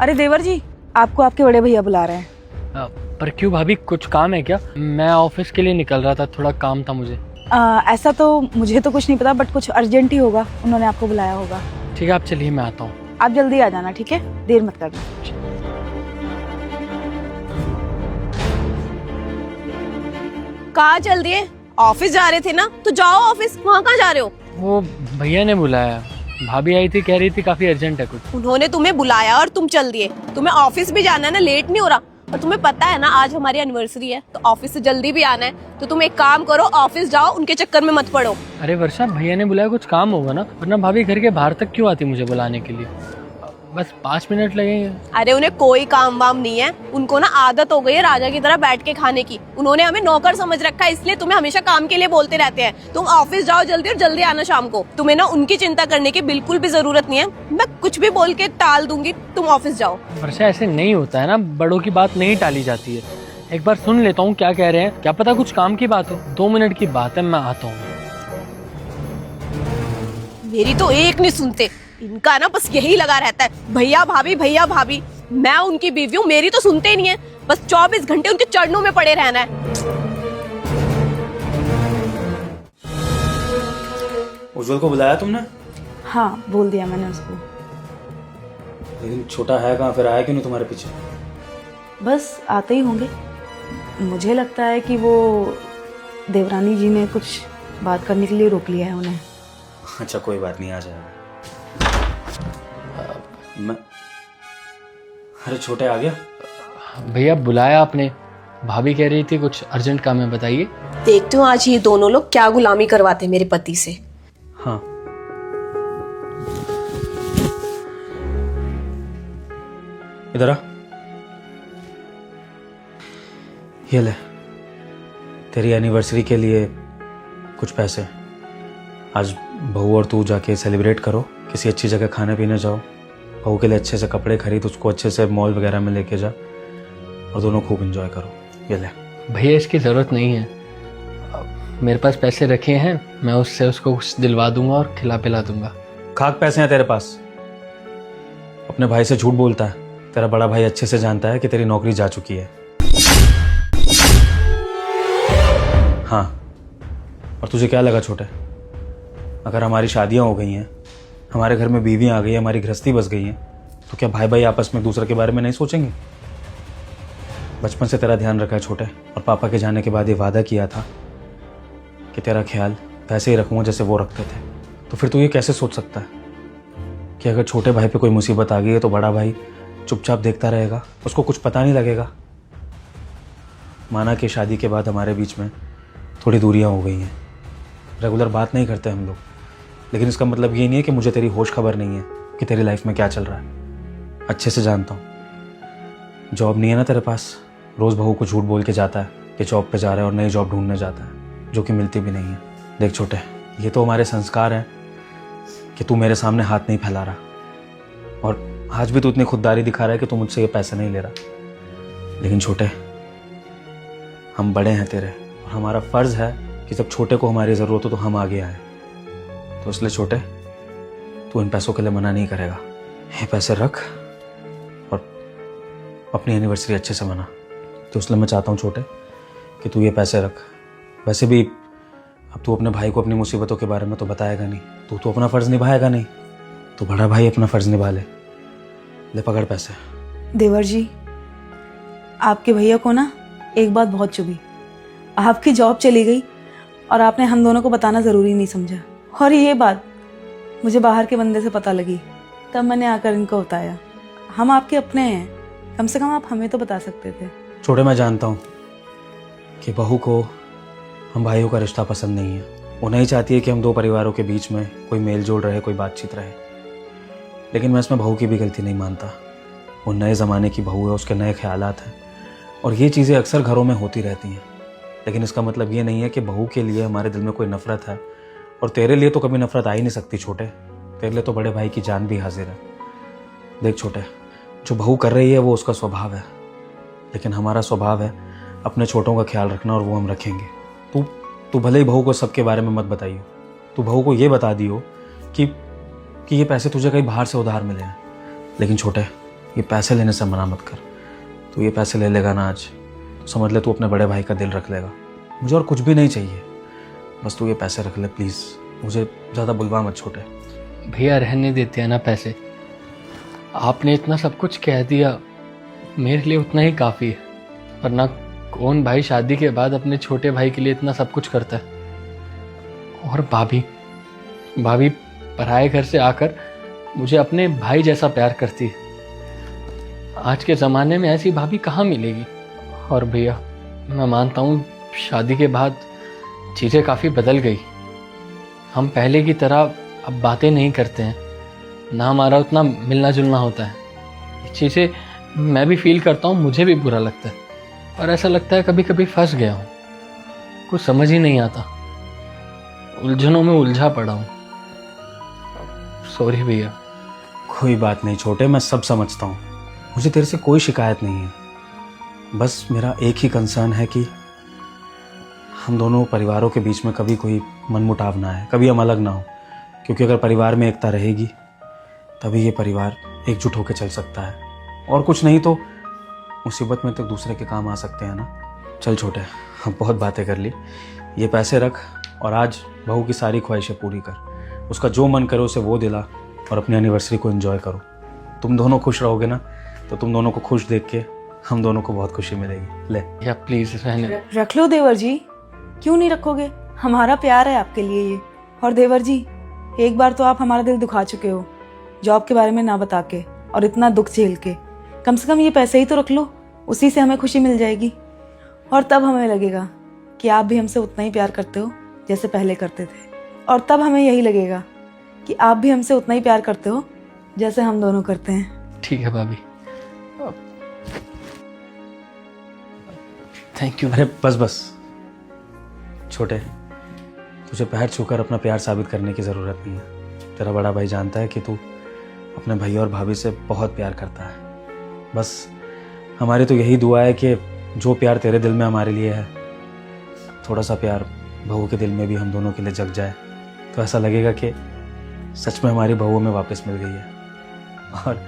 अरे देवर जी, आपको आपके बड़े भैया बुला रहे हैं। पर क्यों भाभी, कुछ काम है क्या? मैं ऑफिस के लिए निकल रहा था, थोड़ा काम था मुझे। ऐसा तो मुझे तो कुछ नहीं पता, बट कुछ अर्जेंट ही होगा, उन्होंने आपको बुलाया होगा। ठीक है, आप चलिए, मैं आता हूँ। आप जल्दी आ जाना, ठीक है? देर मत करना। कहाँ चल दिए? ऑफिस जा रहे थे ना, तो जाओ ऑफिस। वहाँ कहाँ जा रहे हो? वो भैया ने बुलाया, भाभी आई थी, कह रही थी काफी अर्जेंट है कुछ। उन्होंने तुम्हें बुलाया और तुम चल दिए। तुम्हें ऑफिस भी जाना है ना, लेट नहीं हो रहा? और तुम्हें पता है ना आज हमारी एनिवर्सरी है, तो ऑफिस से जल्दी भी आना है। तो तुम एक काम करो, ऑफिस जाओ, उनके चक्कर में मत पड़ो। अरे वर्षा, भैया ने बुलाया, कुछ काम होगा ना, वरना भाभी घर के बाहर तक क्यों आती मुझे बुलाने के लिए? बस 5 मिनट लगेंगे। अरे उन्हें कोई काम वाम नहीं है, उनको ना आदत हो गई है राजा की तरह बैठ के खाने की। उन्होंने हमें नौकर समझ रखा है, इसलिए तुम्हें हमेशा काम के लिए बोलते रहते हैं। तुम ऑफिस जाओ जल्दी, और जल्दी आना शाम को। तुम्हें ना उनकी चिंता करने की बिल्कुल भी जरूरत नहीं है। मैं कुछ भी बोल के टाल दूंगी, तुम ऑफिस जाओ। वर्षा, ऐसे नहीं होता है ना, बड़ों की बात नहीं टाली जाती है। एक बार सुन लेता हूँ क्या कह रहे हैं, क्या पता कुछ काम की बात हो। 2 मिनट की बात है, मैं आता हूँ। मेरी तो एक नहीं सुनते, इनका ना बस यही लगा रहता है, भैया भाभी भैया भाभी। मैं उनकी बीवी हूँ, मेरी तो सुनते ही नहीं है। बस 24 घंटे उनके चरणों में पड़े रहना है। उज्जवल को बुलाया तुमने? हाँ, बोल दिया मैंने उसको। लेकिन छोटा है कहाँ, फिर आया क्यों नहीं तुम्हारे पीछे? बस आते ही होंगे। मुझे लगता है कि वो देवरानी जी ने कुछ बात करने के लिए रोक लिया है उन्हें। अच्छा, कोई बात नहीं, आ जाएगा। मैं अरे छोटे आ गया? भैया बुलाया आपने, भाभी कह रही थी कुछ अर्जेंट काम है, बताइए। देखते हो आज ये दोनों लोग क्या गुलामी करवाते हैं मेरे पति से। हाँ, इधर आ। ये ले, तेरी एनिवर्सरी के लिए कुछ पैसे। आज बहू और तू जाके सेलिब्रेट करो, किसी अच्छी जगह खाने पीने जाओ। बहू के लिए अच्छे से कपड़े खरीद, उसको अच्छे से मॉल वगैरह में लेके जा, और दोनों खूब एंजॉय करो। ये ले। भैया इसकी ज़रूरत नहीं है, मेरे पास पैसे रखे हैं, मैं उससे उसको कुछ दिलवा दूंगा और खिला पिला दूंगा। खाक पैसे हैं तेरे पास? अपने भाई से झूठ बोलता है। तेरा बड़ा भाई अच्छे से जानता है कि तेरी नौकरी जा चुकी है। हाँ, और तुझे क्या लगा छोटे, अगर हमारी शादियां हो गई हैं, हमारे घर में बीवियां आ गई, हमारी गृहस्थी बस गई है, तो क्या भाई भाई आपस में एक दूसरे के बारे में नहीं सोचेंगे? बचपन से तेरा ध्यान रखा है छोटे, और पापा के जाने के बाद ये वादा किया था कि तेरा ख्याल वैसे ही रखूंगा जैसे वो रखते थे। तो फिर तू ये कैसे सोच सकता है कि अगर छोटे भाई पे कोई मुसीबत आ गई है तो बड़ा भाई चुपचाप देखता रहेगा, उसको कुछ पता नहीं लगेगा? माना कि शादी के बाद हमारे बीच में थोड़ी दूरियां हो गई हैं, रेगुलर बात नहीं करते हम लोग, लेकिन इसका मतलब ये नहीं है कि मुझे तेरी होश खबर नहीं है कि तेरी लाइफ में क्या चल रहा है। अच्छे से जानता हूँ। जॉब नहीं है ना तेरे पास, रोज़ बहू को झूठ बोल के जाता है कि जॉब पे जा रहा है और नई जॉब ढूंढने जाता है, जो कि मिलती भी नहीं है। देख छोटे, ये तो हमारे संस्कार हैं कि तू मेरे सामने हाथ नहीं फैला रहा, और आज भी तू इतनी खुददारी दिखा रहा है कि तू मुझसे ये पैसे नहीं ले रहा। लेकिन छोटे, हम बड़े हैं तेरे, और हमारा फ़र्ज़ है कि जब छोटे को हमारी ज़रूरत हो तो हम आगे आए। तो इसलिए छोटे, तू इन पैसों के लिए मना नहीं करेगा। ये पैसे रख और अपनी एनिवर्सरी अच्छे से मना। तो इसलिए मैं चाहता हूँ छोटे कि तू ये पैसे रख। वैसे भी अब तू अपने भाई को अपनी मुसीबतों के बारे में तो बताएगा नहीं, तू तो अपना फ़र्ज़ निभाएगा नहीं, तो बड़ा भाई अपना फ़र्ज़ निभा ले। ले पकड़ पैसे। देवर जी, आपके भैया को ना एक बात बहुत चुभी। आपकी जॉब चली गई और आपने हम दोनों को बताना ज़रूरी नहीं समझा, और ये बात मुझे बाहर के बंदे से पता लगी, तब मैंने आकर इनको बताया। हम आपके अपने हैं, कम से कम आप हमें तो बता सकते थे। छोटे, मैं जानता हूँ कि बहू को हम भाइयों का रिश्ता पसंद नहीं है। वो नहीं चाहती है कि हम दो परिवारों के बीच में कोई मेल जोल रहे, कोई बातचीत रहे। लेकिन मैं इसमें बहू की भी गलती नहीं मानता। वो नए ज़माने की बहू है, उसके नए ख्यालात हैं, और ये चीज़ें अक्सर घरों में होती रहती हैं। लेकिन इसका मतलब ये नहीं है कि बहू के लिए हमारे दिल में कोई नफ़रत है, और तेरे लिए तो कभी नफ़रत आ ही नहीं सकती छोटे। तेरे लिए तो बड़े भाई की जान भी हाजिर है। देख छोटे, जो बहू कर रही है वो उसका स्वभाव है, लेकिन हमारा स्वभाव है अपने छोटों का ख्याल रखना, और वो हम रखेंगे। तू भले ही बहू को सबके बारे में मत बताइयो, तू बहू को ये बता दियो कि ये पैसे तुझे कहीं बाहर से उधार मिले हैं। लेकिन छोटे, ये पैसे लेने से मना मत कर। तू ये पैसे ले लेगा ना आज, समझ ले तू अपने बड़े भाई का दिल रख लेगा। मुझे और कुछ भी नहीं चाहिए, बस तू ये पैसे रख ले प्लीज़। मुझे ज़्यादा बुलवा मत छोटे। भैया रहने देते हैं ना पैसे, आपने इतना सब कुछ कह दिया, मेरे लिए उतना ही काफ़ी है। वरना कौन भाई शादी के बाद अपने छोटे भाई के लिए इतना सब कुछ करता है। और भाभी पराए घर से आकर मुझे अपने भाई जैसा प्यार करती है। आज के ज़माने में ऐसी भाभी कहाँ मिलेगी। और भैया मैं मानता हूँ शादी के बाद चीज़ें काफ़ी बदल गई। हम पहले की तरह अब बातें नहीं करते हैं, ना हमारा उतना मिलना जुलना होता है। ये चीज़ें मैं भी फील करता हूँ, मुझे भी बुरा लगता है। और ऐसा लगता है कभी कभी फंस गया हूँ, कुछ समझ ही नहीं आता, उलझनों में उलझा पड़ा हूँ। सॉरी भैया। कोई बात नहीं छोटे, मैं सब समझता हूँ। मुझे तेरे से कोई शिकायत नहीं है। बस मेरा एक ही कंसर्न है कि हम दोनों परिवारों के बीच में कभी कोई मनमुटाव ना आए, कभी हम अलग ना हो। क्योंकि अगर परिवार में एकता रहेगी तभी ये परिवार एकजुट होकर चल सकता है। और कुछ नहीं तो मुसीबत में तो दूसरे के काम आ सकते हैं ना। चल छोटे, हम बहुत बातें कर ली, ये पैसे रख और आज बहू की सारी ख्वाहिशें पूरी कर। उसका जो मन करे उसे वो दिला और अपनी एनिवर्सरी को एंजॉय करो। तुम दोनों खुश रहोगे ना, तो तुम दोनों को खुश देख के हम दोनों को बहुत खुशी मिलेगी। ले या प्लीज़ रहने। रख लो देवर जी, क्यों नहीं रखोगे? हमारा प्यार है आपके लिए ये। और देवर जी, एक बार तो आप हमारा दिल दुखा चुके हो जॉब के बारे में ना बता के और इतना दुख झेल के। कम से कम ये पैसे ही तो रख लो, उसी से हमें खुशी मिल जाएगी। और तब हमें लगेगा कि आप भी हमसे उतना ही प्यार करते हो जैसे पहले करते थे। और तब हमें यही लगेगा कि आप भी हमसे उतना ही प्यार करते हो जैसे हम दोनों करते हैं। ठीक है भाभी, थैंक यू। अरे बस छोटे, तुझे पैर छूकर अपना प्यार साबित करने की ज़रूरत नहीं है। तेरा बड़ा भाई जानता है कि तू अपने भैया और भाभी से बहुत प्यार करता है। बस हमारी तो यही दुआ है कि जो प्यार तेरे दिल में हमारे लिए है, थोड़ा सा प्यार बहू के दिल में भी हम दोनों के लिए जग जाए, तो ऐसा लगेगा कि सच में हमारी बहू में वापस मिल गई है और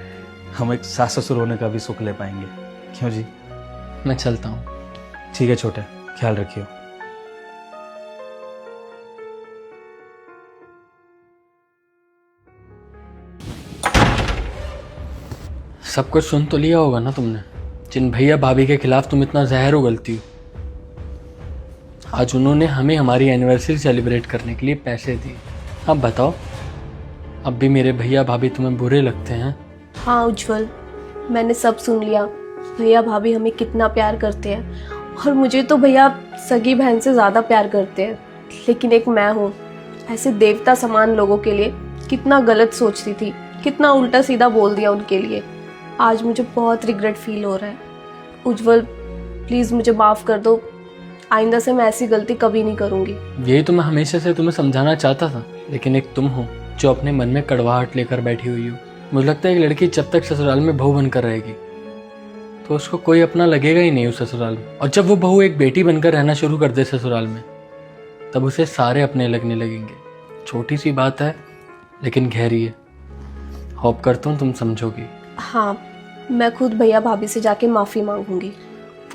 हम एक सास ससुर होने का भी सुख ले पाएंगे। क्यों जी? मैं चलता हूँ। ठीक है छोटे, ख्याल रखियो। सब कुछ सुन तो लिया होगा ना तुमने, जिन भैया भाभी के खिलाफ तुम इतना जहर उगलती हो। आज उन्होंने हमें हमारी एनिवर्सरी सेलिब्रेट करने के लिए पैसे दिए। अब बताओ, अब भी मेरे भैया भाभी तुम्हें बुरे लगते हैं? हाँ उज्जवल, मैंने सब सुन लिया। भैया भाभी हमें कितना प्यार करते हैं और मुझे तो भैया सगी बहन से ज़्यादा प्यार करते हैं। लेकिन एक मैं हूँ, ऐसे देवता समान लोगों के लिए कितना गलत सोचती थी, कितना उल्टा सीधा बोल दिया उनके लिए। आज मुझे बहुत रिग्रेट फील हो रहा है। उज्जवल प्लीज़ मुझे माफ़ कर दो, आइंदा से मैं ऐसी गलती कभी नहीं करूँगी। यही तो मैं हमेशा से तुम्हें समझाना चाहता था, लेकिन एक तुम हो जो अपने मन में कड़वाहट लेकर बैठी हुई हो। मुझे लगता है एक लड़की जब तक ससुराल में बहू बनकर रहेगी तो उसको कोई अपना लगेगा ही नहीं उस ससुराल में। और जब वो बहू एक बेटी बनकर रहना शुरू कर दे ससुराल में, तब उसे सारे अपने लगने लगेंगे। छोटी सी बात है लेकिन गहरी है। होप करता हूँ तुम समझोगी। हाँ, मैं खुद भैया भाभी से जाके माफ़ी मांगूंगी।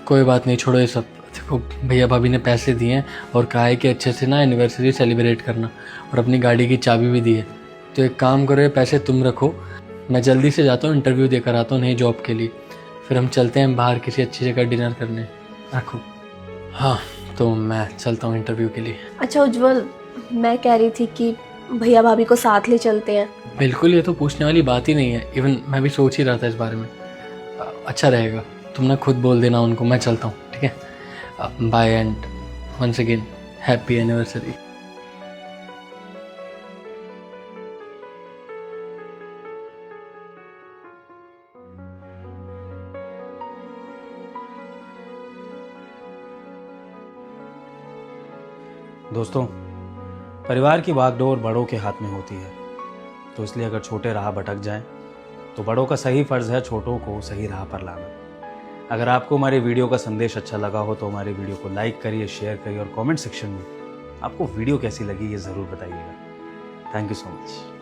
कोई बात नहीं, छोड़ो ये सब। देखो भैया भाभी ने पैसे दिए हैं और कहा है कि अच्छे से ना एनिवर्सरी सेलिब्रेट करना, और अपनी गाड़ी की चाबी भी दी है। तो एक काम करो, ये पैसे तुम रखो, मैं जल्दी से जाता हूँ, इंटरव्यू देकर आता हूँ नई जॉब के लिए। फिर हम चलते हैं बाहर किसी अच्छी जगह डिनर करने। रखो। हाँ तो मैं चलता हूँ इंटरव्यू के लिए। अच्छा उज्जवल, मैं कह रही थी कि भैया भाभी को साथ ले चलते हैं। बिल्कुल, ये तो पूछने वाली बात ही नहीं है। इवन मैं भी सोच ही रहा था इस बारे में। अच्छा रहेगा, तुम ना खुद बोल देना उनको। मैं चलता हूँ, ठीक है? Bye and once again happy anniversary. दोस्तों, परिवार की बागडोर बड़ों के हाथ में होती है, तो इसलिए अगर छोटे राह भटक जाएं तो बड़ों का सही फर्ज है छोटों को सही राह पर लाना। अगर आपको हमारी वीडियो का संदेश अच्छा लगा हो तो हमारी वीडियो को लाइक करिए, शेयर करिए और कमेंट सेक्शन में आपको वीडियो कैसी लगी ये ज़रूर बताइएगा। Thank you so much.